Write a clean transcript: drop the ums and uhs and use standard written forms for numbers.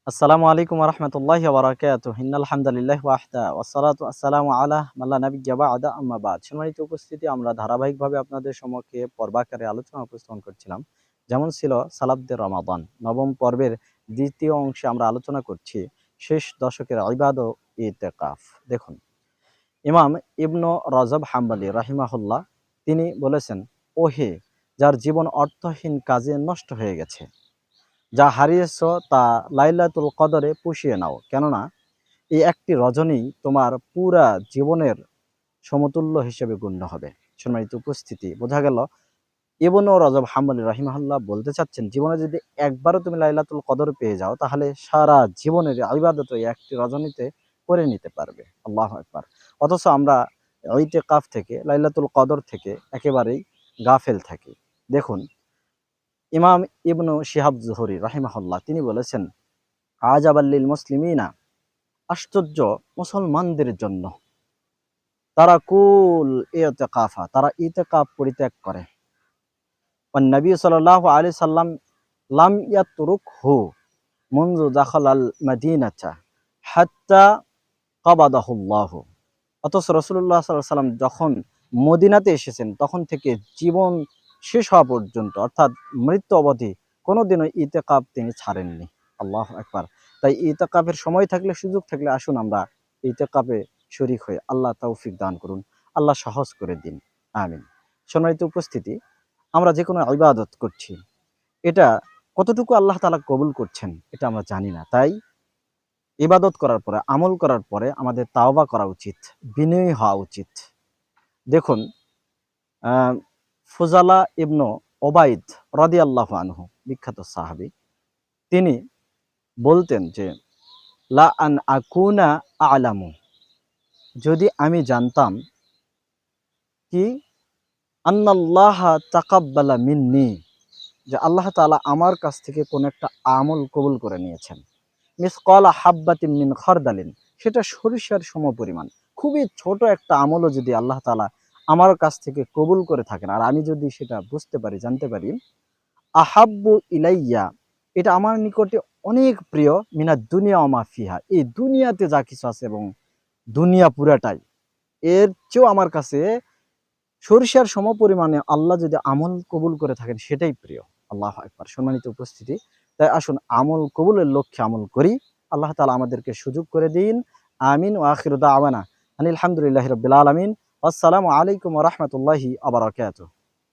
আসসালামু আলাইকুম ওয়া রাহমাতুল্লাহি ওয়া বারাকাতুহু। ইন্নাল হামদালিল্লাহি ওয়াহদা ওয়াসসালাতু ওয়াসসালামু আলা মান লা নাবিয়্যা বা'দা আম্মা বা'দ। সম্মানিত উপস্থিতি, আমরা ধারাবাহিকভাবে আপনাদের সম্মুখে পর্বাকারে আলোচনা উপস্থাপন করছিলাম। যেমন ছিল সালাফদের রমাদান। নবম পর্বের দ্বিতীয় অংশে আমরা আলোচনা করছি শেষ দশকের ইবাদত ও ইতিকাফ। দেখুন, ইমাম ইবনু রজব হাম্বলী রাহিমাহুল্লাহ তিনি বলেছেন, ওহে যার জীবন অর্থহীন কাজে নষ্ট হয়ে গেছে, যা হারিয়েছ তা লাইলাতুল কদরে পুষিয়ে নাও, কেননা এই একটি রজনী তোমার পুরা জীবনের সমতুল্য হিসেবে গণ্য হবে। সম্মানিত উপস্থিতি, বোঝা গেল ইবনু রজব হাম্বলী রাহিমাহুল্লাহ বলতে চাচ্ছেন, জীবনে যদি একবারও তুমি লাইলাতুল কদর পেয়ে যাও, তাহলে সারা জীবনের ইবাদত এই একটি রজনীতে করে নিতে পারবে। আল্লাহু আকবার। অথচ আমরা ইতিকাফ থেকে, লাইলাতুল কদর থেকে একেবারেই গাফেল থাকি। দেখুন, ইমাম ইবনু শিহাব জুহরি রাহিমাহুল্লাহ তিনি বলেছেন, আজাবাল্লিল মুসলিমিনা, আশ্চর্য মুসলমানদের জন্য, তারা কুল ইতিকাফা, তারা ইতিকাফ পরিত্যাগ করে। নবী সাল্লাল্লাহু আলাইহি সাল্লাম লাম ইয়াতরুকহু মুনযু দাখালাল মাদিনাতা হাত্তা কাবাদাহুল্লাহু। অথচ রাসূলুল্লাহ সাল্লাল্লাহু আলাইহি সাল্লাম যখন মদিনাতে এসেছেন, তখন থেকে জীবন শেষ হওয়া পর্যন্ত, অর্থাৎ মৃত্যু অবধি কোনোদিনও ইতিকাফ তিনি ছাড়েননি। আল্লাহু আকবার। তাই ইতিকাফের সময় থাকলে, সুযোগ থাকলে আসুন আমরা ইতিকাফে শরীক হই। আল্লাহ তৌফিক দান করুন, আল্লাহ সহজ করে দিন, আমিন। সম্মানিত উপস্থিতি, আমরা যে কোনো ইবাদত করছি, এটা কতটুকু আল্লাহ তাআলা কবুল করছেন এটা আমরা জানি না। তাই ইবাদত করার পরে, আমল করার পরে আমাদের তাওবা করা উচিত, বিনয়ী হওয়া উচিত। দেখুন, আহ, ফুজালা ইবনু ওবাইদ রাদিয়াল্লাহু আনহু, বিখ্যাত সাহাবী, তিনি বলতেন যে, লা আন আকুনা আ'লামু, যদি আমি জানতাম কি আন্নাল্লাহা তাকাব্বালা মিন্নি, যে আল্লাহ তাআলা আমার কাছ থেকে কোন একটা আমল কবুল করে নিয়েছেন, মিসকালা হাব্বাতিন মিন খারদালিন, সেটা সরিষার সমপরিমাণ, খুবই ছোট একটা আমলও যদি আল্লাহ তাআলা আমার কাছ থেকে কবুল করে থাকেন, আর আমি যদি সেটা বুঝতে পারি, জানতে পারি, আহাব্বু ইলাইয়া, এটা আমার নিকটে অনেক প্রিয়, মিনাদ দুনিয়া ওয়া মা ফিহা, এই দুনিয়াতে যা কিছু আছে এবং দুনিয়া পুরাটাই, এর চেয়েও আমার কাছে সরিষার সমপরিমাণে আল্লাহ যদি আমল কবুল করে থাকেন, সেটাই প্রিয়। আল্লাহু আকবার। সম্মানিত উপস্থিতি, তাই আসুন আমল কবুলের লক্ষ্যে আমল করি। আল্লাহ তাআলা আমাদেরকে সুযোগ করে দিন, আমিন। ওয়া আখিরু দাওয়ানা আনিল হামদুলিল্লাহি রাব্বিল আলামিন। আসসালামু আলাইকুম ওয়া রাহমাতুল্লাহি ওয়া বারাকাতুহু।